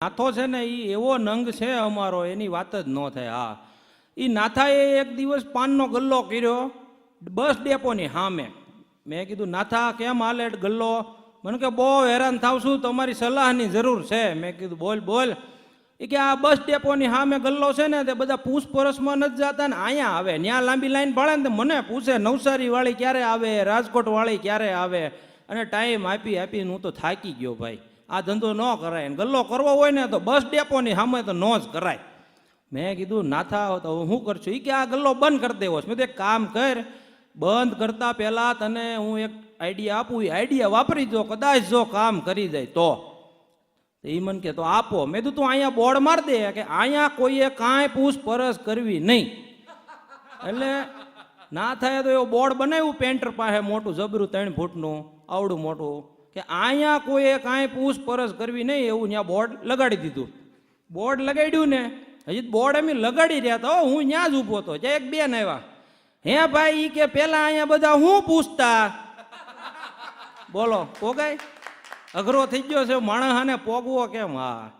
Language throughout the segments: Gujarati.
નાથો છે ને એ એવો નંગ છે અમારો, એની વાત જ ન થાય. હા, એ નાથાએ એક દિવસ પાનનો ગલ્લો કર્યો બસ ડેપોની સામે. મેં કીધું નાથા કેમ હાલે ગલ્લો? મને કે બહુ હેરાન થાવ છું, તમારી સલાહની જરૂર છે. મેં કીધું બોલ બોલ. એ કે આ બસ ડેપોની સામે ગલ્લો છે ને તે બધા પૂછપરછમાં નથી જતા ને અહીંયા આવે, ત્યાં લાંબી લાઈન ભાડે ને મને પૂછે નવસારી વાળી ક્યારે આવે, રાજકોટ વાળી ક્યારે આવે, અને ટાઈમ આપી આપીને હું તો થાકી ગયો ભાઈ. આ ધંધો ન કરાય ને ગલ્લો કરવો હોય ને તો બસ ડેપોની સામે તો ન જ કરાય. મેં કીધું નાથા તો હું કરશું? એ કે આ ગલ્લો બંધ કરી દેવો છે. મેં તો એક કામ કર, બંધ કરતા પહેલા તને હું એક આઈડિયા આપું, એ આઈડિયા વાપરી જો, કદાચ જો કામ કરી જાય તો. એ મને કે તો આપો. મેં તું અહીંયા બોર્ડ માર દે કે અહીંયા કોઈએ કાંઈ પૂછપરછ કરવી નહીં. એટલે ના થાય તો એવો બોર્ડ બનાવ્યું પેન્ટર પાસે મોટું જબરું 3 ફૂટનું આવડું મોટું, કે અહીંયા કોઈએ કાંઈ પૂછપરછ કરવી નહીં એવું ત્યાં બોર્ડ લગાડી દીધું. બોર્ડ લગાડ્યું ને હજી બોર્ડ અમે લગાડી રહ્યા હતા, હું ત્યાં જ ઊભો હતો. જ્યાં એક બેન આવ્યા, હે ભાઈ કે પેલા અહીંયા બધા હું પૂછતા. બોલો પોગાય અઘરો થઈ ગયો છે માણસાને પોગવો કેમ? હા,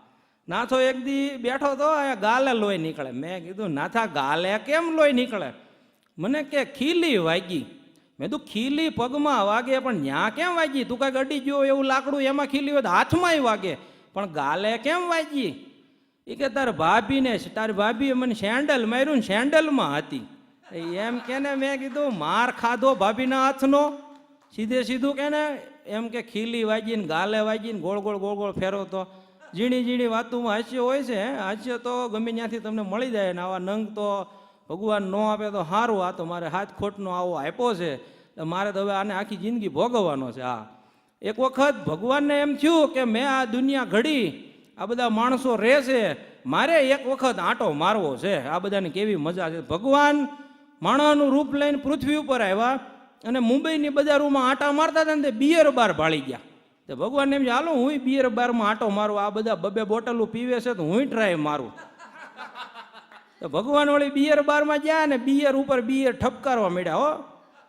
નાથો એક દી બેઠો તો અહીંયા ગાલે લોહી નીકળે. મેં કીધું નાથા ગાલે કેમ લોહી નીકળે? મને કે ખીલી વાગી. મેં તું ખીલી પગમાં વાગે પણ ન્યા કેમ વાગી? તું કાંઈક અડી ગયો એવું લાકડું એમાં ખીલી હોય તો હાથમાંય વાગે, પણ ગાલે કેમ વાગી? એ કે તારી ભાભીએ મને સેન્ડલ માર્યું ને સેન્ડલમાં હતી એમ કે ને. મેં કીધું માર ખાધો ભાભીના હાથનો? સીધે સીધું કે ને એમ કે ખીલી વાગીને ગાલે વાગીને ગોળ ગોળ ફેરવતો. ઝીણી ઝીણી વાતોમાં હાસ્ય હોય છે. હાસ્ય તો ગમે ત્યાંથી તમને મળી જાય ને આવા નંગ તો ભગવાન ન આપે તો સારું. આ તો મારે હાથ ખોટનો આવો આપ્યો છે, મારે તો હવે આને આખી જિંદગી ભોગવવાનો છે. હા, એક વખત ભગવાનને એમ થયું કે મેં આ દુનિયા ઘડી, આ બધા માણસો રહે છે, મારે એક વખત આંટો મારવો છે. આ બધાને કેવી મજા છે. ભગવાન માણસનું રૂપ લઈને પૃથ્વી ઉપર આવ્યા અને મુંબઈની બજારોમાં આંટા મારતા હતા ને તે બિયર બાર ભાળી ગયા. તો ભગવાન એમ હાલો હું બિયર બારમાં આંટો મારું, આ બધા 2 બોટલો પીવે છે તો હું ટ્રાય મારું. તો ભગવાન વળી બિયર બારમાં ગયા ને બિયર ઉપર બિયર ઠપકારવા મળ્યા. હો,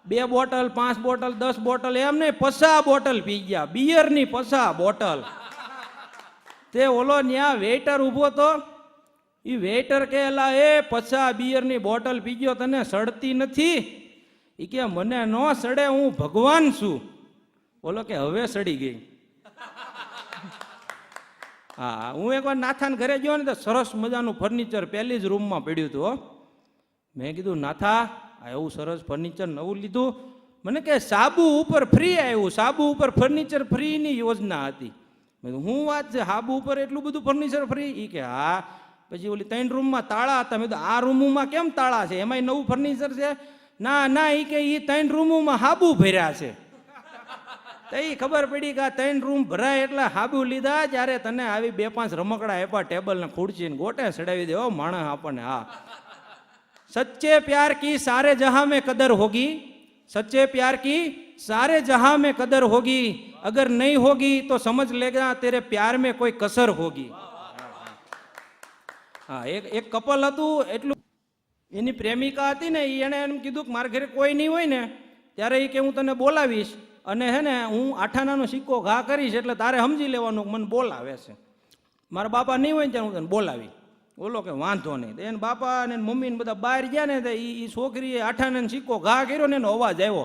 2 બોટલ 5 બોટલ 10 બોટલ એમ નહીં 50 બોટલ પી ગયા, બિયરની 50 બોટલ. તે ઓલો ન્યા વેઇટર ઊભો તો, એ વેઇટર કે એલા એ 50 બિયરની બોટલ પી ગયો, તને સડતી નથી? એ કે મને ન સડે, હું ભગવાન છું. બોલો કે હવે સડી ગઈ. હા, હું એકવાર નાથાને ઘરે ગયો ને તો સરસ મજાનું ફર્નિચર પહેલી જ રૂમમાં પડ્યું હતું. મેં કીધું નાથા આ એવું સરસ ફર્નિચર નવું લીધું? મને કે સાબુ ઉપર ફ્રી આવ્યું, સાબુ ઉપર ફર્નિચર ફ્રીની યોજના હતી. મેં કીધું હું વાત છે, સાબુ ઉપર એટલું બધું ફર્નિચર ફ્રી? એ કે હા. પછી ઓલી 3 રૂમમાં તાળા હતા. મેં કીધું આ રૂમમાં કેમ તાળા છે, એમાંય નવું ફર્નિચર છે? ના એ કે એ 3 રૂમોમાં હાબુ ભર્યા છે. તો એ ખબર પડી કે આ 3 રૂમ ભરાય એટલે હાબુ લીધા. જ્યારે તને આવી 2-5 રમકડા આપ્યા, ટેબલ ને ખુરશી ને ગોટે ચડાવી દેવો માણસ આપણને. હા, સચ્ચે પ્યાર કી સારે જહાં में कदर होगी, सच्चे प्यार की सारे जहां में कदर होगी, अगर नहीं होगी तो समझ लेगा तेरे प्यार में कोई कसर होगी. હા, એક કપલ હતું, એટલું એની પ્રેમિકા હતી ને, એને એમ કીધું કે મારા ઘરે કોઈ નહીં હોય ને ત્યારે એ કે હું તને બોલાવીશ અને હે ને હું 8 આનાનો સિક્કો ઘા કરીશ એટલે તારે સમજી લેવાનું મને બોલાવે છે. મારા બાપા નહીં હોય ને ત્યારે હું તને બોલાવી. બોલો કે વાંધો નહીં. એને બાપા ને મમ્મી ને બધા બહાર ગયા ને તો એ છોકરીએ 8 આનાનો સિક્કો ઘા કર્યો ને એનો અવાજ આવ્યો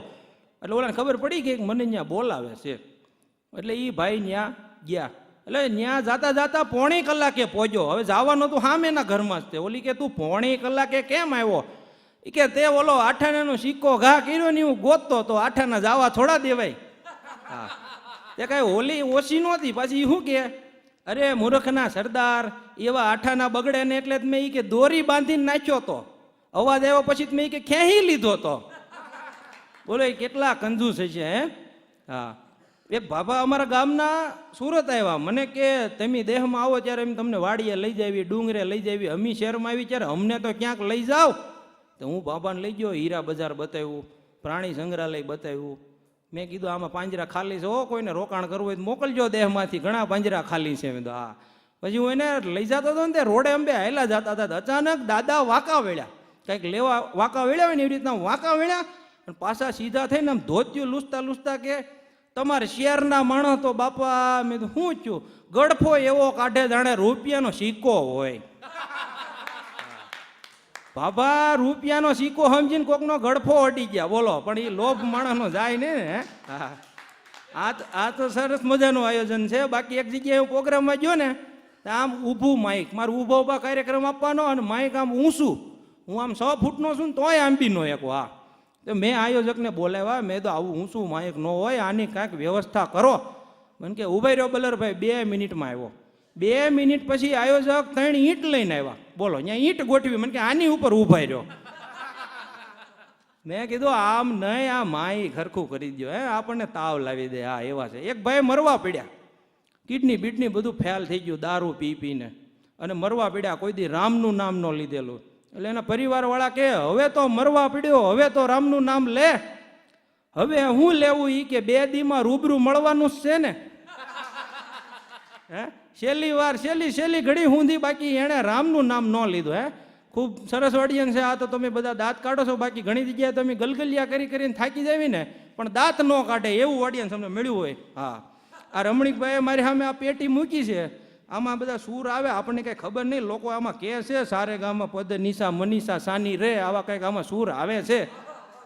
એટલે ઓલાને ખબર પડી ગઈ કે મને ત્યાં બોલાવે છે. એટલે એ ભાઈ ત્યાં ગયા. એટલે ત્યાં જાતા 1.5 કલાકે પહોંચ્યો. હવે જવાનો તો સામેના ઘરમાં જ તે. ઓલી કે તું 1.5 કલાકે કેમ આવ્યો? એ કે તે ઓલો 8 આનાનો સિક્કો ઘા કર્યો ને હું ગોતતો તો 8 આના જવા થોડા દેવાય. હા, તે કાંઈ હોલી ઓછી નહોતી. પાછી શું કે અરે મૂર્ખના સરદાર, એવા 8 આના બગડે ને એટલે મેં કે દોરી બાંધીને નાખ્યો તો, અવાજ આવ્યો પછી મેં કે ખેંચી લીધો તો. બોલો એ કેટલા કંજૂસ છે. હે હા, એક બાબા અમારા ગામના સુરત આવ્યા. મને કે તમે દેહમાં આવો ત્યારે એમ તમને વાડીએ લઈ જાવી, ડુંગરે લઈ જાવી, અમી શહેરમાં આવી ત્યારે અમને તો ક્યાંક લઈ જાઓ. તો હું બાબાને લઈ ગયો, હીરા બજાર બતાવ્યું, પ્રાણી સંગ્રહાલય બતાવ્યું. મેં કીધું આમાં પાંજરા ખાલી છે, હો કોઈને રોકાણ કરવું હોય તો મોકલજો દેહમાંથી, ઘણા પાંજરા ખાલી છે. મેં તો હા. પછી હું એને લઈ જતો હતો ને તે રોડે અંબે હાયલા જતા હતા. અચાનક દાદા વાંકા વેળ્યા, કંઈક લેવા વાંકા વેળ્યા હોય ને એવી રીતના વાંકા વેળ્યા અને પાછા સીધા થઈને આમ ધોત્યું લૂસતા કે તમારે શેરના માણસ તો બાપા મેં તો શું થયું, ગડફો એવો કાઢે જાણે રૂપિયાનો સિક્કો હોય. બાબા રૂપિયાનો સિક્કો સમજીને કોકનો ગડફો અડી ગયા બોલો, પણ એ લોભ માણસનો જાય ને. હા, આ તો સરસ મજાનું આયોજન છે. બાકી એક જગ્યાએ હું પ્રોગ્રામમાં ગયો ને, આમ ઊભું માઇક, મારે ઊભો ઊભા કાર્યક્રમ આપવાનો અને માઇક આમ ઊંચું, હું આમ 6 ફૂટનો છું ને તોય આંબી નો એક. હા, તો મેં આયોજકને બોલાવ્યા, મેં તો આવું ઊંચું માઇક ન હોય, આની કાંઈક વ્યવસ્થા કરો. મને કે ઉભાઈ રહ્યો બલરભાઈ, 2 મિનિટમાં આવ્યો. 2 મિનિટ પછી આયોજક 3 ઈંટ લઈને આવ્યા. બોલો, અહીંયા ઈંટ ગોઠવી, મને કે આની ઉપર ઉભાઈ રહ્યો. મેં કીધું આમ નહીં, આ માઈ ખરખું કરી દો, આપણને તાવ લાવી દે. હા, એવા છે. એક ભાઈ મરવા પડ્યા, કિડની બીડની બધું ફેલ થઈ ગયું દારૂ પી પીને, અને મરવા પડ્યા. કોઈ દી રામનું નામ ન લીધેલું. એટલે એના પરિવારવાળા કે હવે તો મરવા પડ્યો, હવે તો રામનું નામ લે. હવે હું લેવું? ઈ કે 2 દીમાં રૂબરૂ મળવાનું જ છે ને. હે, છેલ્લી વાર છેલ્લી ઘડી હુંધી બાકી એણે રામનું નામ ન લીધું. હે, ખૂબ સરસ ઓડિયન્સ છે આ. તો તમે બધા દાંત કાઢો છો, બાકી ઘણી જગ્યાએ તમે ગલગલિયા કરીને થાકી જાવી ને, પણ દાંત ન કાઢે એવું ઓડિયન્સ અમને મળ્યું હોય. હા, આ રમણીકભાઈએ મારી સામે આ પેટી મૂકી છે, આમાં બધા સૂર આવે, આપણને કંઈ ખબર નહીં. લોકો આમાં કહે છે સારે ગામમાં પદ નિશા મનીષા સાની રે, આવા કંઈક આમાં સૂર આવે છે.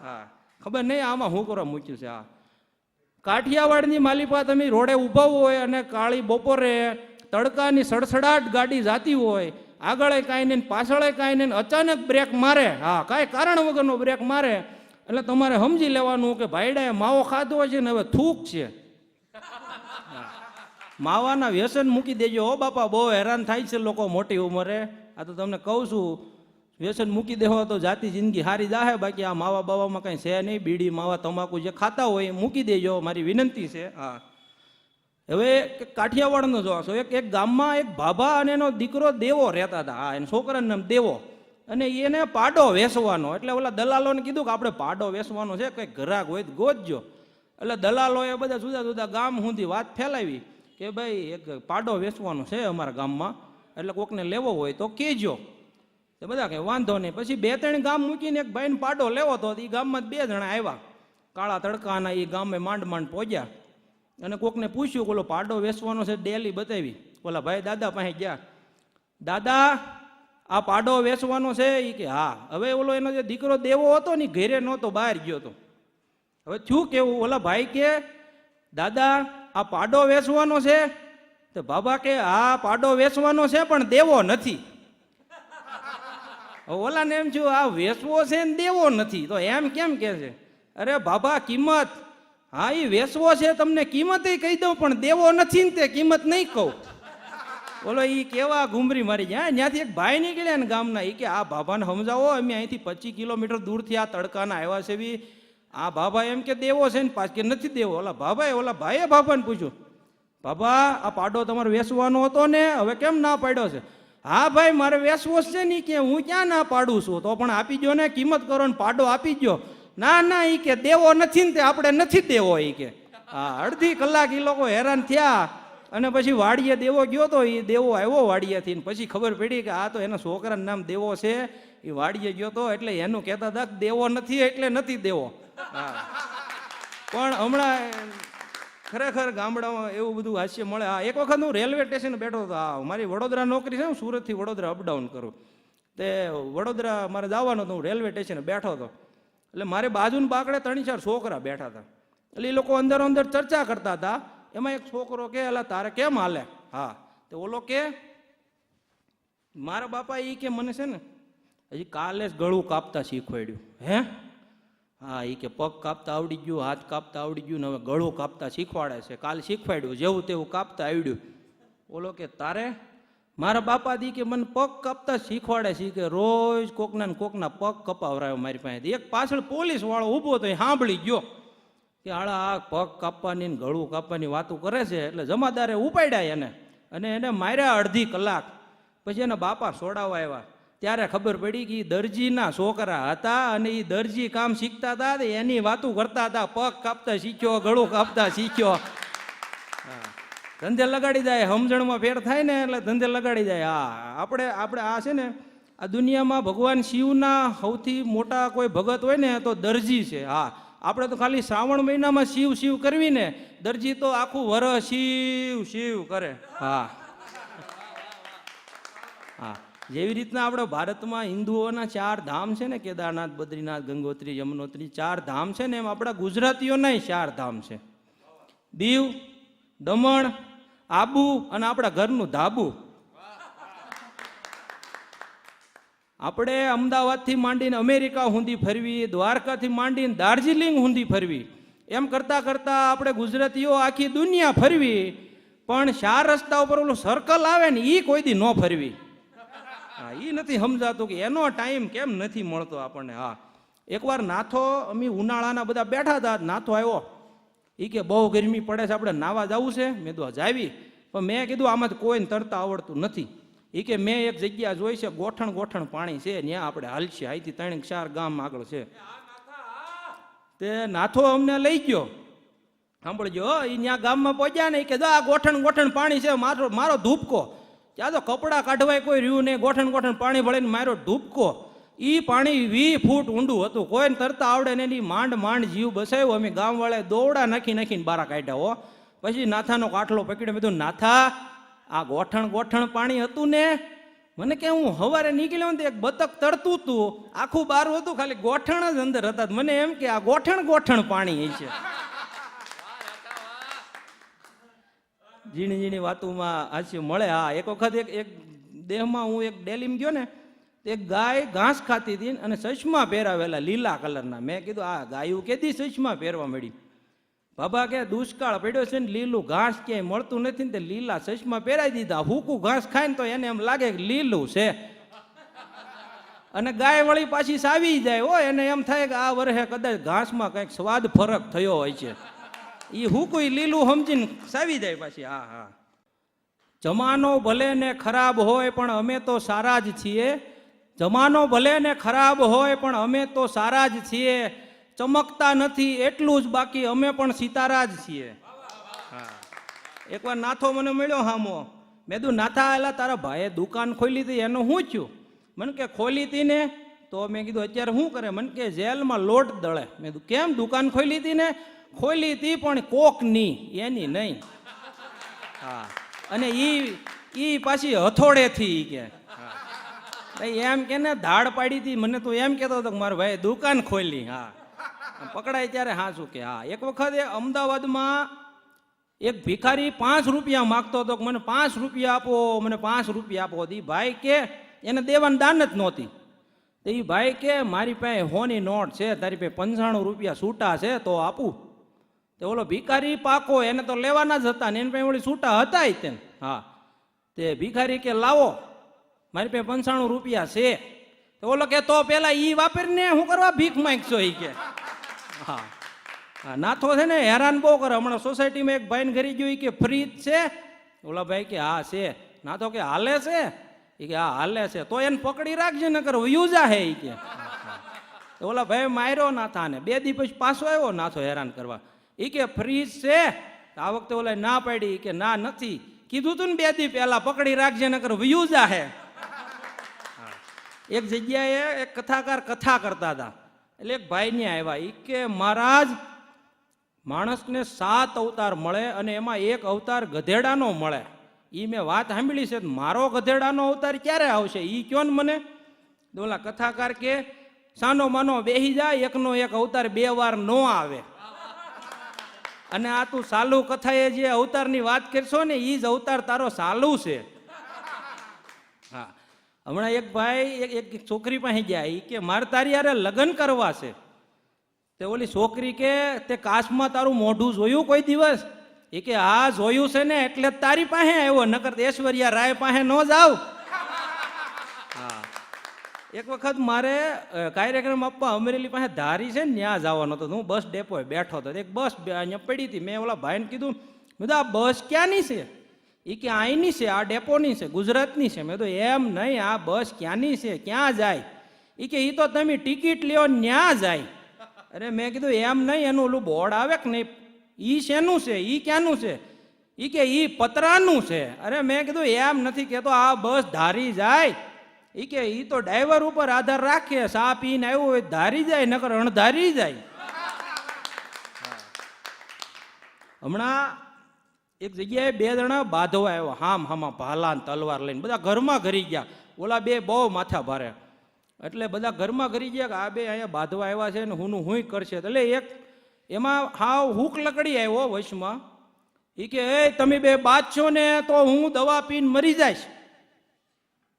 હા, ખબર નહીં આમાં શું કરવા મૂક્યું છે. હા, કાઠિયાવાડની માલિપા તમે રોડે ઊભા હોય અને કાળી બપોરે તડકાની સડસડાટ ગાડી જાતી હોય, આગળ કાંઈ નહીં પાછળ કાંઈ નહીં, અચાનક બ્રેક મારે. હા, કાંઈ કારણ વગરનો બ્રેક મારે, એટલે તમારે સમજી લેવાનું કે ભાઈડાએ માવો ખાધો છે ને હવે થૂક છે. માવાના વ્યસન મૂકી દેજો હો બાપા, બહુ હેરાન થાય છે લોકો મોટી ઉંમરે. આ તો તમને કહું છું, વ્યસન મૂકી દેવો તો જાતિ જિંદગી હારી જાહે. બાકી આ માવા બાવામાં કંઈ છે નહીં. બીડી માવા તમાકુ જે ખાતા હોય એ મૂકી દેજો, મારી વિનંતી છે. હા, હવે કાઠિયાવાડનો જોવા છો, એક ગામમાં એક ભાભા અને એનો દીકરો દેવો રહેતા હતા. હા, એના છોકરાનું નામ દેવો, અને એને પાડો વેસવાનો. એટલે ઓલા દલાલોને કીધું કે આપણે પાડો વેસવાનો છે, કંઈક ગ્રાહક હોય તો ગોતજો. એટલે દલાલોએ બધા જુદા જુદા ગામ સુધી વાત ફેલાવી કે ભાઈ એક પાડો વેચવાનો છે અમારા ગામમાં, એટલે કોકને લેવો હોય તો કહેજો. તો બધા કંઈ વાંધો નહીં. પછી 2-3 ગામ મૂકીને એક ભાઈને પાડો લેવો હતો. એ ગામમાં 2 જણા આવ્યા, કાળા તડકાના. એ ગામે માંડ પહોંચ્યા અને કોકને પૂછ્યું કે ઓલો પાડો વેચવાનો છે, ડેલી બતાવી. ઓલા ભાઈ દાદા પાસે ગયા, દાદા આ પાડો વેચવાનો છે? એ કે હા. હવે ઓલો એનો જે દીકરો દેવો હતો ને ઘેરે નહોતો, બહાર ગયો હતો. હવે શું કેવું? ઓલા ભાઈ કે દાદા આ પાડો વેચવાનો છે? તો બાબા કે હા પાડો વેચવાનો છે પણ દેવો નથી. ઓલાને એમ છું આ વેચવો છે ને દેવો નથી, તો એમ કેમ કે છે? અરે બાબા કિંમત, હા એ વેચવો છે તમને કિંમત કહી દઉં, પણ દેવો નથી ને તે કિંમત નહીં કહું. બોલો એ કેવા ઘુમરી મારી જાય. ત્યાંથી એક ભાઈ નીકળ્યા ને ગામના, એ કે આ બાબાને સમજાવો, અમે અહીંથી 25 કિલોમીટર દૂરથી આ તડકાના આવ્યા છે બી. આ બાબા એમ કે દેવો છે ને પાછ કે નથી દેવો. ઓલા ભાઈએ બાબાને પૂછ્યું, બાબા આ પાડો તમારે વેચવાનો હતો ને, હવે કેમ ના પાડ્યો છે? હા ભાઈ મારે વેચવો છે ને. કે હું ક્યાં ના પાડું છું, તો પણ આપી ગયો ને, કિંમત કરો ને પાડો આપી ગયો. ના ના એ કે દેવો નથી ને તે આપણે નથી દેવો. એ કે હા, અડધી કલાક એ લોકો હેરાન થયા અને પછી વાડીએ દેવો ગયો તો. એ દેવો આવ્યો વાડીએથી, પછી ખબર પડી કે આ તો એના છોકરાનું નામ દેવો છે. એ વાડીએ ગયો તો એટલે એનું કહેતા હતા દેવો નથી એટલે નથી દેવો. હા, પણ હમણાં ખરેખર ગામડામાં એવું બધું હાસ્ય મળે. હા, એક વખત હું રેલવે સ્ટેશન બેઠો હતો. હા, મારી વડોદરા નોકરી છે, હું સુરતથી વડોદરા અપડાઉન કરું. તે વડોદરા મારે જવાનું હતું, હું રેલવે સ્ટેશને બેઠો હતો. એટલે મારે બાજુના બાકડે 3-4 છોકરા બેઠા હતા. એટલે એ લોકો અંદર ચર્ચા કરતા હતા. એમાં એક છોકરો કે અલા તારે કેમ હાલે? હા, તો ઓલો કે મારા બાપા એ કે મને છે ને હજી કાલે જ ગળું કાપતા શીખવાડ્યું. હે? હા, એ કે પગ કાપતા આવડી ગયું, હાથ કાપતા આવડી ગયું, ને હવે ગળું કાપતા શીખવાડે છે. કાલ શીખવાડ્યું, જેવું તેવું કાપતા આવડ્યું. ઓલો કે તારે? મારા બાપા દી કે મને પગ કાપતા શીખવાડે છે. કે રોજ કોકના ને કોકના પગ કપાવરાયો મારી પાસે. એક પાછળ પોલીસ વાળો ઊભો તો એ સાંભળી ગયો કે આળા આ પગ કાપવાની ને ગળું કાપવાની વાતો કરે છે. એટલે જમાદારે ઉપાડ્યા એને અને એને માર્યા 1/2 કલાક. પછી એના બાપા છોડાવવા આવ્યા. ત્યારે ખબર પડી કે દરજીના છોકરા હતા અને એ દરજી કામ શીખતા હતા, એની વાતો કરતા હતા. પગ કાપતા શીખ્યો, ગળું કાપતા શીખ્યો. ધંધે લગાડી જાય, સમજણમાં ફેર થાય ને એટલે ધંધે લગાડી જાય. હા, આપણે આ છે ને આ દુનિયામાં ભગવાન શિવના સૌથી મોટા કોઈ ભગત હોય ને તો દરજી છે. હા, આપણે તો ખાલી શ્રાવણ મહિનામાં શિવ શિવ કરવી ને, દરજી તો આખું વરસ શિવ શિવ કરે. હા હા, જેવી રીતના આપણે ભારતમાં હિન્દુઓના 4 ધામ છે ને, કેદારનાથ, બદ્રીનાથ, ગંગોત્રી, યમનોત્રી, 4 ધામ છે ને, એમ આપણા ગુજરાતીઓના 4 ધામ છે. દીવ, દમણ, આબુ અને આપણા ઘરનું ધાબુ. આપણે અમદાવાદથી માંડીને અમેરિકા સુધી ફરવી, દ્વારકાથી માંડીને દાર્જિલિંગ સુધી ફરવી, એમ કરતાં કરતાં આપણે ગુજરાતીઓ આખી દુનિયા ફરવી, પણ 4 રસ્તા ઉપર ઓલું સર્કલ આવે ને એ કોઈ દી ન ફરવી. હા, એ નથી સમજાતું કે એનો ટાઈમ કેમ નથી મળતો આપણને. હા, એકવાર નાથો, અમે ઉનાળાના બધા બેઠા હતા, નાથો આવ્યો. એ કે બહુ ગરમી પડે છે, આપણે નાવા જવું છે. મેં તો જાવી, પણ મેં કીધું આમાં કોઈને તરતા આવડતું નથી. એ કે મેં એક જગ્યા જોઈ છે, ગોઠણ ગોઠણ પાણી છે, ત્યાં આપણે હાલશે, અહીંથી 3-4 ગામ આગળ છે. તે નાથો અમને લઈ ગયો. સાંભળજો, એ ત્યાં ગામમાં પહોંચ્યા ને, કે આ ગોઠણ ગોઠણ પાણી છે, મારો ધૂપકો. ત્યાં તો કપડાં કાઢવાય કોઈ રહ્યું નહીં, ગોઠણ ગોઠણ પાણી ભળીને મારો ધૂપકો. એ પાણી 20 ફૂટ ઊંડું હતું, કોઈને તરતા આવડે ને, એની માંડ માંડ જીવ બસાવ્યો. અમે ગામવાળાએ દોરડા નાખીને બારા કાઢ્યા. હો, પછી નાથાનો કાટલો પકડ્યો. મેં કીધું નાથા, આ ગોઠણ ગોઠણ પાણી હતું ને, મને કે હું સવારે નીકળ્યો ને એક બતક તરતું હતું, આખું બારું હતું, ખાલી ગોઠણ જ અંદર હતા. મને એમ કે આ ગોઠણ ગોઠણ પાણી છે. ઝીણી ઝીણી વાતોમાં હાસ્ય મળે. હા, એક વખત એક દેહમાં હું એક ડેલીમાં ગયો ને, એક ગાય ઘાસ ખાતી હતી અને ચશ્મા પહેરાવેલા લીલા કલરના. મેં કીધું આ ગાયું કેદી ચશ્મા પહેરવા મળી? બાબા કે દુષ્કાળ પડ્યો છે ને, લીલું ઘાસ ક્યાંય મળતું નથી ને, તે લીલા ચશ્મા પહેરાવી દીધા. હૂકું ઘાસ ખાય ને તો એને એમ લાગે કે લીલું છે. અને ગાય વળી પાછી સાવી જાય. હો, એને એમ થાય કે આ વર્ષે કદાચ ઘાસમાં કંઈક સ્વાદ ફરક થયો હોય છે. એ હૂકું લીલું સમજીને સાવી જાય પાછી. હા હા, જમાનો ભલે ને ખરાબ હોય પણ અમે તો સારા જ છીએ. જમાનો ભલે ને ખરાબ હોય પણ અમે તો સારા જ છીએ. ચમકતા નથી એટલું જ, બાકી અમે પણ સિતારા જ છીએ. હા, એકવાર નાથો મને મળ્યો હામો. મેં કીધું નાથા, એલા તારા ભાઈએ દુકાન ખોલી હતી, એનું શું થયું? મને કે ખોલી હતી ને. તો મેં કીધું અત્યારે શું કરે? મને કે જેલમાં લોટ દળે. મેં કીધું કેમ? દુકાન ખોલી હતી ને. ખોલી હતી પણ કોકની, એની નહીં. હા, અને ઈ પાછી હથોડેથી કે એમ કે ને ધાડ પાડી હતી. મને તો એમ કહેતો હતો કે મારા ભાઈ દુકાન ખોલી. હા, પકડાય ત્યારે હા શું કે. હા, એક વખત અમદાવાદમાં એક ભિખારી 5 રૂપિયા માગતો હતો કે મને 5 રૂપિયા આપો, મને 5 રૂપિયા આપો. એ ભાઈ કે એને દેવાની દાન જ નહોતી. તો એ ભાઈ કે મારી પાસે હોની નોટ છે, તારી પાસે 95 રૂપિયા છૂટા છે તો આપું. તે ઓલો ભિખારી પાકો, એને તો લેવાના જ હતા ને, એની પાસે ઓલી છૂટા હતા જ તેને. હા, તે ભિખારી કે લાવો, મારી પાસે 95 રૂપિયા છે. તો ઓલો કે તો પેલા ઈ વાપરીને શું કરવા ભીખ માંગશો? ઈ કે હા હા, નાથો છે ને હેરાન બહુ કરે. હમણાં સોસાયટીમાં એક ભાઈને ઘરે ગયો, કે ફ્રીજ છે? ઓલા ભાઈ કે હા છે. નાથો કે હાલે છે? એ કે હા હાલે છે. તો એને પકડી રાખજે, નકર વયું જાહે. ઈ કે ઓલા ભાઈ માર્યો નાથાને. 2 દી પછી પાછો આવ્યો નાથો હેરાન કરવા. એ કે ફ્રીજ છે? આ વખતે ઓલા ના પાડી. કે ના નથી. કીધું તું ને 2 દી પહેલા પકડી રાખજે, નકર વયું જાહે. એક જગ્યાએ એક કથાકાર કથા કરતા હતા. એટલે એક ભાઈ ને આવ્યા. એ કે મહારાજ, માણસને 7 અવતાર મળે અને એમાં એક અવતાર ગધેડાનો મળે. એ મેં વાત સાંભળી છે, મારો ગધેડાનો અવતાર ક્યારે આવશે? એ કયો ને મને. ઓલા કથાકાર કે સાનો માનો બેહી જાય, એકનો એક અવતાર 2 વાર ન આવે. અને આ તું સાલુ કથાએ જે અવતારની વાત કરશો ને, એ જ અવતાર તારો સાલુ છે. હા, હમણાં એક ભાઈ એક છોકરી પાસે ગયા. એ કે મારે તારી યારે લગ્ન કરવા છે. તે ઓલી છોકરી કે તે કાશમાં તારું મોઢું જોયું કોઈ દિવસ? એ કે હા જોયું છે ને, એટલે તારી પાસે આવ્યો, નકર ઐશ્વર્યા રાય પાસે ન જાવ. હા, એક વખત મારે કાર્યક્રમ આપવા અમરેલી પાસે ધારી છે ને, ત્યાં જવાનો હતો. હું બસ ડેપોએ બેઠો હતો. એક બસ અહીંયા પડી હતી. મેં ઓલા ભાઈને કીધું, મેં આ બસ ક્યાંની છે? એ કે અહીંની છે, આ ડેપોની છે, ગુજરાતની છે. મેં તો એમ નહીં, આ બસ ક્યાંની છે, ક્યાં જાય? એ કે એ તો તમે ટિકિટ લ્યો ત્યાં જાય. અરે મેં કીધું એમ નહીં, એનું ઓલું બોર્ડ આવે કે નહીં, ઈ શેનું છે, ઈ ક્યાંનું છે? ઈ કે ઈ પતરાનું છે. અરે મેં કીધું એમ નથી કહેતો, આ બસ ધારી જાય. ઈ કે ઈ તો ડ્રાઈવર ઉપર આધાર રાખે, સા પીને આવ્યો હોય ધારી જાય, નકર અણધારી જાય. હમણાં એક જગ્યાએ બે જણા બાંધવા આવ્યા, હામાં ભાલા ને તલવાર લઈને, બધા ઘરમાં ઘરી ગયા. ઓલા બે બહુ માથા ભારે, એટલે બધા ઘરમાં ઘરી ગયા કે આ બે અહીંયા બાંધવા આવ્યા છે ને હું કરશે. એટલે એક એમાં હાવ હુક લકડી આવ્યો વશમાં. એ કે એ તમે બે બાંધશો ને તો હું દવા પીને મરી જઈશ.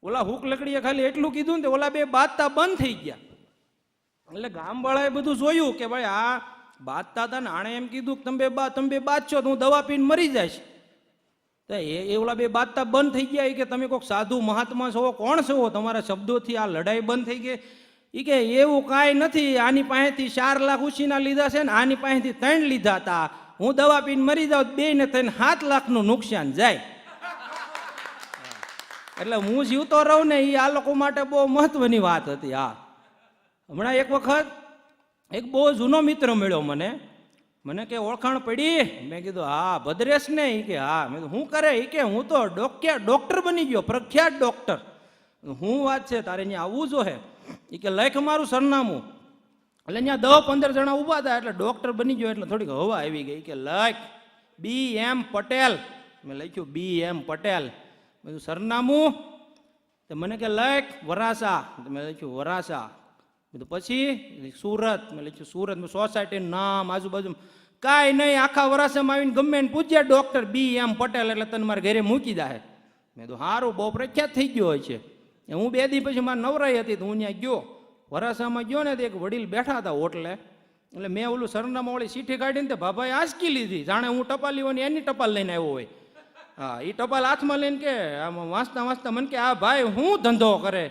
ઓલા હુક લકડીએ ખાલી એટલું કીધું ને ઓલા બે બાંધતા બંધ થઈ ગયા. એટલે ગામવાળાએ બધું જોયું કે ભાઈ આ બાંધતા હતા ને આણે એમ કીધું કે તમે બે બાંધશો તો હું દવા પીને મરી જઈશ. તો એ ઓલા બે બાંધતા બંધ થઈ ગયા. કે તમે કોઈક સાધુ મહાત્મા છો, કોણ છો, તમારા શબ્દોથી આ લડાઈ બંધ થઈ ગઈ. એ કે એવું કાંઈ નથી, આની પાસેથી 4 લાખ ઉછીના લીધા છે ને આની પાસેથી 3 લીધા હતા. હું દવા પીને મરી જાઉં, બે ને થઈને 7 લાખનું નુકસાન જાય. એટલે હું જીવતો રહું ને એ આ લોકો માટે બહુ મહત્વની વાત હતી. હા, હમણાં એક વખત એક બહુ જૂનો મિત્ર મળ્યો મને કે ઓળખાણ પડી. મેં કીધું હા ભદ્રેશ ને. એ કે હા. મેં કીધું હું કરે? એ કે હું તો ડોક્ટર બની ગયો, પ્રખ્યાત ડોક્ટર. હું વાત છે, તારે અહીંયા આવવું જોઈએ. એ કે લખ મારું સરનામું. એટલે ત્યાં 10-15 જણા ઊભા હતા, એટલે ડોક્ટર બની ગયો એટલે થોડીક હવા આવી ગઈ. કે લખ BM પટેલ. મેં લખ્યું BM પટેલ. મેં કીધું સરનામું? તો મને કે લખ વરાસા. મેં લખ્યું વરાસા. પછી સુરત. મેં લખ્યું સુરત. મેં સોસાયટીનું નામ, આજુબાજુ કાંઈ નહીં, આખા વરાસામાં આવીને ગમે ને પૂછ્યા ડોક્ટર BM પટેલ એટલે તને મારા ઘરે મૂકી દે. મેં તો સારું, બહુ પ્રખ્યાત થઈ ગયો હોય છે. હું 2 દી પછી મારે નવરાઈ હતી તો હું ત્યાં ગયો, વરાસામાં ગયો ને તો એક વડીલ બેઠા હતા હોટલે. એટલે મેં ઓલું સરનામા વાળી ચીઠી કાઢીને ભાભાએ આંચકી લીધી, જાણે હું ટપાલી હોય એની ટપાલ લઈને આવ્યો હોય. હા, એ ટપાલ હાથમાં લઈને કે આમાં વાંચતા મને કે આ ભાઈ હું ધંધો કરે?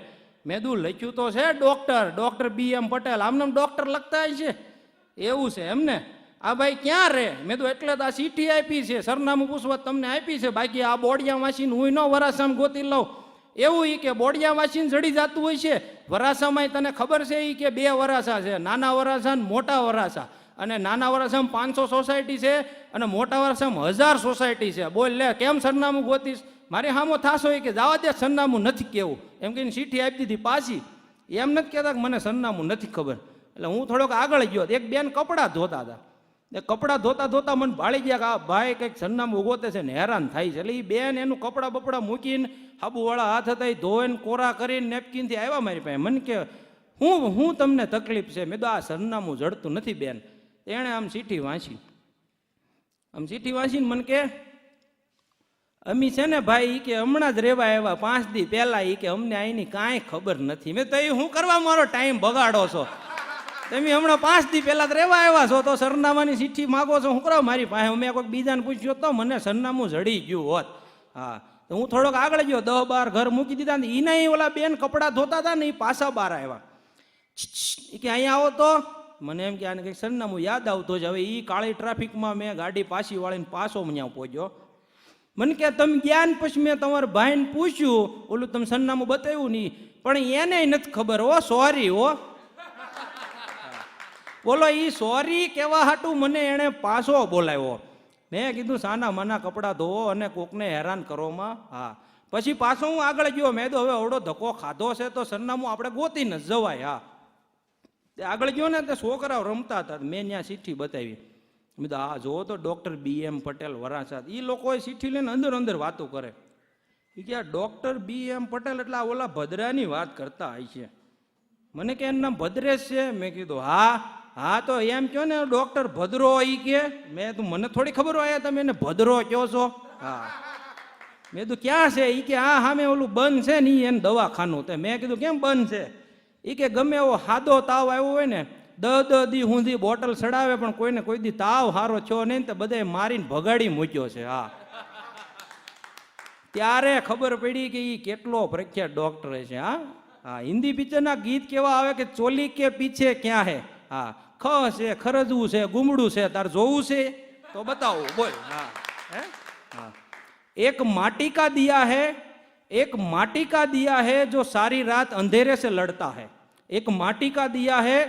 મેં દૂર લખ્યું તો છે ડોક્ટર BM પટેલ, આમનામ ડોક્ટર લખતા છે. એવું છે એમને? આ ભાઈ ક્યાં રહે? મેં તો એટલે તો આ ચીઠી આપી છે, સરનામું પૂછવા તમને આપી છે, બાકી આ બોડિયા વાંચીને હું ન વરાસામાં ગોતી લઉં. એવું એ કે બોડિયા વાંચીને જડી જતું હોય છે. વરાસામાં તને ખબર છે એ કે 2 વરાસા છે, નાના વરાસા ને મોટા વરાસા. અને નાના વરાસામાં 500 સોસાયટી છે અને મોટા વરાસામાં 1000 સોસાયટી છે. બોલ લે, કેમ સરનામું ગોતીશ? મારી સામો થાશો એ કે જવા દે, સરનામું નથી કેવું. એમ કહીને ચીઠી આપી દીધી પાછી. એમ નથી કહેતા કે મને સરનામું નથી ખબર. એટલે હું થોડોક આગળ ગયો. એક બેન કપડાં ધોતા હતા. એ કપડાં ધોતા મને ભાળી ગયા કે આ ભાઈ કંઈક સરનામું ગોતે છે ને હેરાન થાય છે. એટલે એ બેન એનું કપડાં બપડા મૂકીને હાબુવાળા હાથ હતા એ ધોઈને કોરા કરીને નેપકિનથી આવ્યા મારી પાસે. મને કે હું તમને તકલીફ છે? મેં તો આ સરનામું જડતું નથી બેન. એણે આમ ચીઠી વાંચી. ચીઠી વાંચીને મને કે અમી છે ને ભાઈ કે હમણાં જ રેવા આવ્યા 5 દી પહેલા. કે અમને અહીંની કાંઈ ખબર નથી. મેં તો હું કરવા મારો ટાઈમ બગાડો છો? તમે હમણાં 5 દી પહેલા રેવા આવ્યા છો તો સરનામાની ચીઠી માગો છો? હું કરવા મારી પાસે? મેં કોઈક બીજાને પૂછ્યું તો મને સરનામું જડી ગયું હોત. હા, તો હું થોડોક આગળ ગયો, 10-12 ઘર મૂકી દીધા ને એના ઓલા બેન કપડાં ધોતા હતા ને એ પાછા બહાર આવ્યા. કે અહીંયા આવો તો મને એમ કે આને કંઈક સરનામું યાદ આવતો છે. હવે એ કાળી ટ્રાફિકમાં મેં ગાડી પાછી વાળીને પાછો ત્યાં પહોંચ્યો. મને કે તમે ગયા ને પછી મેં તમારા ભાઈને પૂછ્યું, ઓલું તમે સરનામું બતાવ્યું નહીં, પણ એને નથી ખબર. હો સોરી હો. બોલો, એ સોરી કેવા હાટું મને એણે પાછો બોલાવ્યો. મેં કીધું સાના માના કપડાં ધોવો અને કોકને હેરાન કરોમાં. હા, પછી પાછો હું આગળ ગયો. મેં તો હવે અવડો ધક્કો ખાધો છે તો સરનામું આપણે ગોતીને જ જવાય. હા, આગળ ગયો ને તે છોકરાઓ રમતા હતા, મેં ત્યાં ચીઠ્ઠી બતાવી. મેં તો હા જોવો તો ડોક્ટર BM પટેલ વરાછા. એ લોકોએ ચીઠ્ઠી લઈને અંદર વાતો કરે. એ કે ડોક્ટર BM પટેલ એટલે ઓલા ભદ્રાની વાત કરતા હોય છે. મને કે એનું નામ ભદ્રેશ છે? મેં કીધું હા તો એમ કહો ને ડોક્ટર ભદ્રો. એ કે મેં તું મને થોડી ખબર હોય તમે એને ભદ્રો કહો છો? હા. મેં કીધું ક્યાં છે? એ કે હા મેં ઓલું બંધ છે ને એને દવાખાનું. તે મેં કીધું કેમ બંધ છે? એ કે ગમે એવો સાદો તાવ આવ્યો હોય ને 10 દી સુધી બોટલ ચડાવે પણ કોઈને કોઈ દી તાવ સારો થયો નહીં તો બધાએ મારીને ભગાડી મૂક્યો છે. હા, ત્યારે ખબર પડી કે એ કેટલો પ્રખ્યાત ડોક્ટર છે. હા, હિન્દી પિક્ચરના ગીત કેવા આવે કે ચોલી કે પીછે ક્યાં હે. હા, ખ છે, ખરજવું છે, ગુમડું છે, તાર જોવું છે તો બતાવો. બોલ. હા, એક માટી કા દિયા है जो सारी रात अंधेरे से लड़ता है. एक माटी का दिया है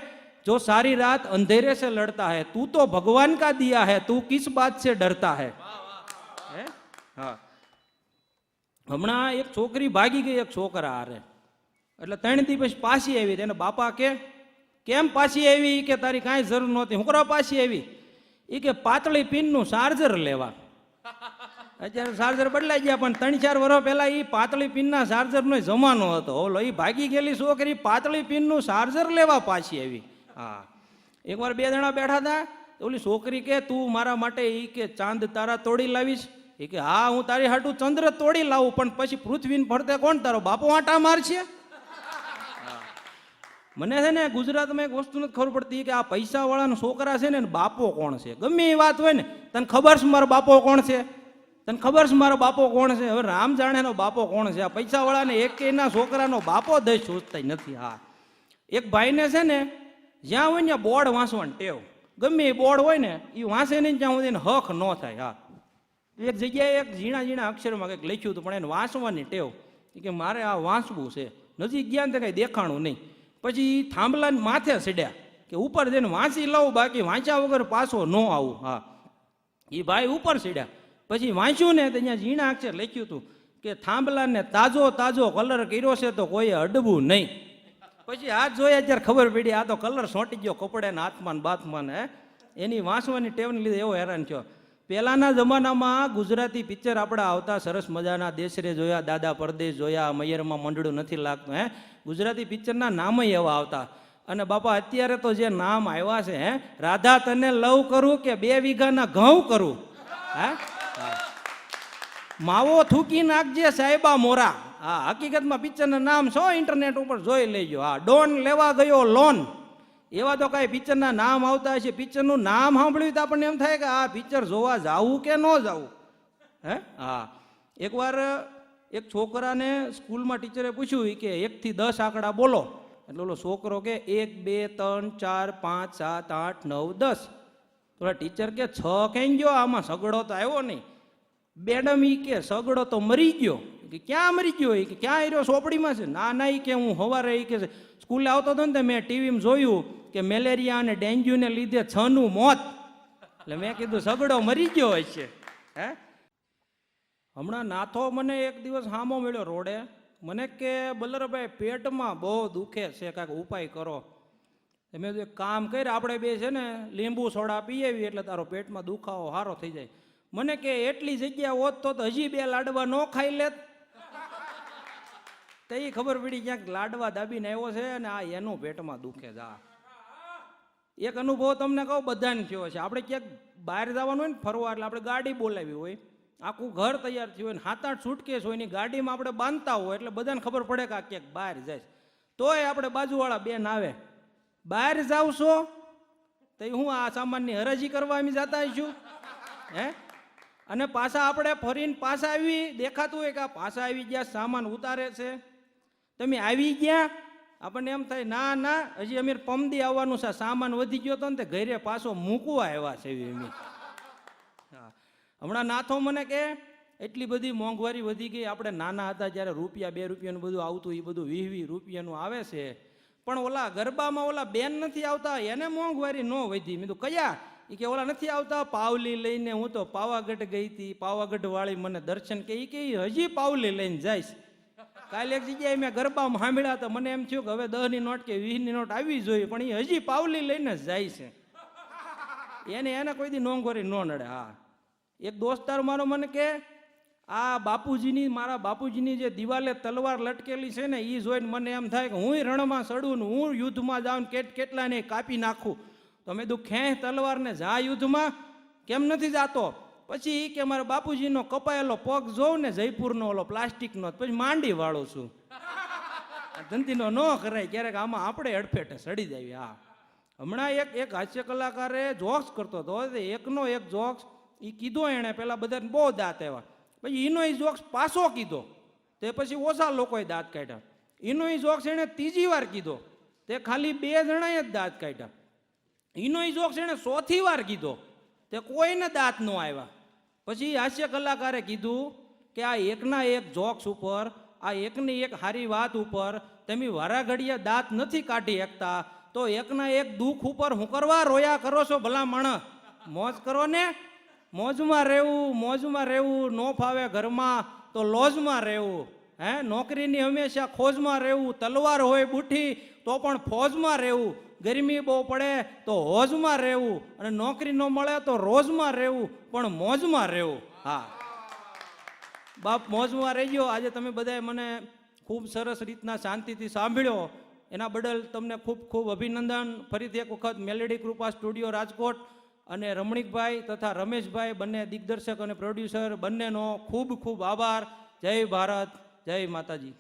जो सारी रात अंधेरे से लड़ता है. तू तो भगवान का दिया है, तू किस बात से डरता है. હા, હમણાં એક છોકરી ભાગી ગઈ એક છોકરા હારે. એટલે 3 દિવસ પાછી આવી. એને બાપા કે કેમ પાછી આવી? કે તારી કાંઈ જરૂર નહોતી. હું કરવા પાછી આવી? એ કે પાતળી પિનનું ચાર્જર લેવા. અત્યારે ચાર્જર બદલાઈ ગયા, પણ 3-4 વર્ષ પહેલા એ પાતળી પિનના ચાર્જરનો જમાનો હતો. ઓલો એ ભાગી ગયેલી છોકરી પાતળી પિનનું ચાર્જર લેવા પાછી આવી. હા, એકવાર 2 જણા બેઠા હતા. ઓલી છોકરી કે તું મારા માટે એ કે ચાંદ તારા તોડી લાવીશ? એ કે હા, હું તારી હાટું ચંદ્ર તોડી લાવું, પણ પછી પૃથ્વીને ફરતે કોણ તારો બાપો આંટા મારશે? મને છે ને ગુજરાતમાં એક વસ્તુ નથી ખબર પડતી કે આ પૈસા વાળાના છોકરા છે ને બાપો કોણ છે. ગમે એ વાત હોય ને, તને ખબર છે મારો બાપો કોણ છે? તને ખબર છે મારો બાપો કોણ છે? હવે રામ જાણે એનો બાપો કોણ છે. આ પૈસા વાળાને એક એના છોકરાનો બાપો દઈ સોચતા નથી. હા, એક ભાઈને છે ને જ્યાં હોય ને બોર્ડ વાંચવાની ટેવ. ગમે એ બોર્ડ હોય ને એ વાંચે નહીં ત્યાં સુધી હક ન થાય. હા, એક જગ્યાએ એક ઝીણા ઝીણા અક્ષરમાં કંઈક લખ્યું હતું, પણ એને વાંચવાની ટેવ. કે મારે આ વાંચવું છે. નજીક ગયા ને કંઈ દેખાણું નહીં. પછી થાંભલાને માથે ચડ્યા કે ઉપર જઈને વાંચી લઉં, બાકી વાંચ્યા વગર પાછો ન આવું. હા, એ ભાઈ ઉપર ચડ્યા. પછી વાંચ્યું ને તો અહીંયા ઝીણા અક્ષર લખ્યું હતું કે થાંભલાને તાજો તાજો કલર કર્યો છે તો કોઈએ અડવું નહીં. પછી હાથ જોયા ત્યારે ખબર પડી આ તો કલર સોંટી ગયો કપડાના હાથમાં બાથમાં. હે, એની વાંચવાની ટેવને લીધે એવો હેરાન થયો. પહેલાંના જમાનામાં ગુજરાતી પિક્ચર આપણા આવતા સરસ મજાના. દેશરે જોયા, દાદા પરદેશ જોયા, મૈયરમાં મંડળું નથી લાગતું. હે, ગુજરાતી પિક્ચરના નામય એવા આવતા. અને બાપા અત્યારે તો જે નામ આવ્યા છે, હે, રાધા તને લવ કરું કે 2 વીઘાના ઘઉં કરું. હે, માવો થૂકી નાખજે સાહેબા મોરા. હા, હકીકતમાં પિક્ચરના નામ છો ઇન્ટરનેટ ઉપર જોઈ લેજો. હા, ડોન લેવા ગયો લોન. એવા તો કાંઈ પિક્ચરના નામ આવતા હશે. પિક્ચરનું નામ સાંભળ્યું તો આપણને એમ થાય કે આ પિક્ચર જોવા જાવું કે ન જાવું. હે, હા, એકવાર એક છોકરાને સ્કૂલમાં ટીચરે પૂછ્યું કે 1 થી 10 આંકડા બોલો. એટલે ઓલો છોકરો કે 1 2 3 4 5 7 8 9 10. તો ટીચર કે 6 કઈ ગયો? આમાં સગડો તો આવ્યો નહીં. મેડમ ઈ કે સગડો તો મરી ગયો. કે ક્યાં મરી ગયો? કે ક્યાં આવ્યો? ચોપડીમાં છે. ના ના, ઈ કે હું સવારે ઈ કે સ્કૂલે આવતો હતો ને તો મેં ટીવીમાં જોયું કે મેલેરિયા અને ડેન્ગ્યુને લીધે 6નું મોત. એટલે મેં કીધું સગડો મરી ગયો હશે. હે, હમણાં નાથો મને એક દિવસ સામો મળ્યો રોડે. મને કે બલરભાઈ પેટમાં બહુ દુખે છે, કાંઈક ઉપાય કરો. મેં એક કામ કર્યું, આપણે બે છે ને લીંબુ સોડા પીએવી એટલે તારો પેટમાં દુખાવો સારો થઈ જાય. મને કે એટલી જગ્યા હોત તો હજી 2 લાડવા ન ખાઈ લેત. તો એ ખબર પડી ક્યાંક લાડવા દાબીને આવ્યો છે અને આ એનું પેટમાં દુખે છે. એક અનુભવ તમને કહું, બધાને થયો છે. આપણે ક્યાંક બહાર જવાનું હોય ને ફરવા, એટલે આપણે ગાડી બોલાવી હોય, આખું ઘર તૈયાર થયું હોય ને 7-8 સૂટકેસ હોય ની ગાડીમાં આપણે બાંધતા હોય, એટલે બધાને ખબર પડે કે આ ક્યાંક બહાર જાય. તોય આપણે બાજુવાળા બેન આવે, બહાર જાવ છો તો હું આ સામાનની હરાજી કરવા અમે જતા છું. હે, અને પાછા આપણે ફરીને પાછા આવી, દેખાતું હોય કે આ પાછા આવી ગયા, સામાન ઉતારે છે. તમે આવી ગયા, આપણને એમ થાય ના ના હજી અમે પમદી આવવાનું છે, સામાન વધી ગયો હતો ને તે ઘરે પાછો મૂકવા આવ્યા છે. હા, હમણાં નાથો મને કે એટલી બધી મોંઘવારી વધી ગઈ. આપણે નાના હતા જ્યારે રૂપિયા 2 રૂપિયાનું બધું આવતું, એ બધું 20-20 રૂપિયાનું આવે છે. પણ ઓલા ગરબામાં ઓલા બેન નથી આવતા, એને મોંઘવારી ન વધી. મેં તો કયા? એ કે ઓલા નથી આવતા પાવલી લઈને. હું તો પાવાગઢ ગઈ હતી, પાવાગઢ વાળી મને દર્શન કે હજી પાવલી લઈને જઈશ. કાલે એક જગ્યાએ મેં ગરબામાં સાંભળ્યા હતા, મને એમ થયું કે હવે 10ની નોટ કે 20ની નોટ આવી જોઈએ, પણ એ હજી પાવલી લઈને જ જાય છે. એને કોઈ દી મોંઘવારી ન નડે. હા, એક દોસ્તાર મારો મને કે આ બાપુજીની, મારા બાપુજીની જે દિવાલે તલવાર લટકેલી છે ને, એ જોઈને મને એમ થાય કે હું રણમાં ચડું ને હું યુદ્ધમાં જાઉં ને કેટલાને કાપી નાખું. તો મેં કીધું ખેંચ તલવારને જા યુદ્ધમાં, કેમ નથી જાતો? પછી એ કે મારા બાપુજીનો કપાયેલો પગ જોઉં ને જયપુરનો ઓલો પ્લાસ્ટિકનો, પછી માંડી વાળું છું. ધંધીનો ન કરાય ક્યારેક, આમાં આપણે અડફેટે સડી જાય. હા, હમણાં એક હાસ્ય કલાકારે જોક્સ કરતો હતો, એકનો એક જોક્સ એ કીધો એણે, પેલા બધાને બહુ દાંત આવ્યા. પછી એનો એ જોક્સ પાછો કીધો, તે પછી ઓછા લોકોએ દાંત કાઢ્યા. એનો એ જોક્સ એણે 3જી વાર કીધો, તે ખાલી 2 જણાએ જ દાંત કાઢ્યા. એનો એ જોક્સ એણે 4થી વાર કીધો, તે કોઈને દાંત ન આવ્યા. પછી હાસ્ય કલાકારે કીધું કે આ એકના એક જોક્સ ઉપર, આ એકની એક સારી વાત ઉપર તમે વારાઘડીએ દાંત નથી કાઢી શકતા, તો એકના એક દુઃખ ઉપર હું કરવા રોયા કરો છો ભલા માણસ? મોજ કરો ને, મોજમાં રહેવું, ન ફાવે ઘરમાં તો લોજમાં રહેવું. હે, નોકરીની હંમેશા ખોજમાં રહેવું, તલવાર હોય બુઠી તો પણ ફોજમાં રહેવું. ગરમી બહુ પડે તો હોજમાં રહેવું, અને નોકરી ન મળે તો રોજમાં રહેવું, પણ મોજમાં રહેવું. હા બાપ મોજમાં રહેજો. આજે તમે બધાએ મને ખૂબ સરસ રીતના શાંતિથી સાંભળ્યો, એના બદલ તમને ખૂબ ખૂબ અભિનંદન. ફરીથી એક વખત મેલેડી કૃપા સ્ટુડિયો રાજકોટ અને રમણીકભાઈ તથા રમેશભાઈ બંને દિગ્દર્શક અને પ્રોડ્યુસર બંનેનો ખૂબ ખૂબ આભાર. જય ભારત, જય માતાજી.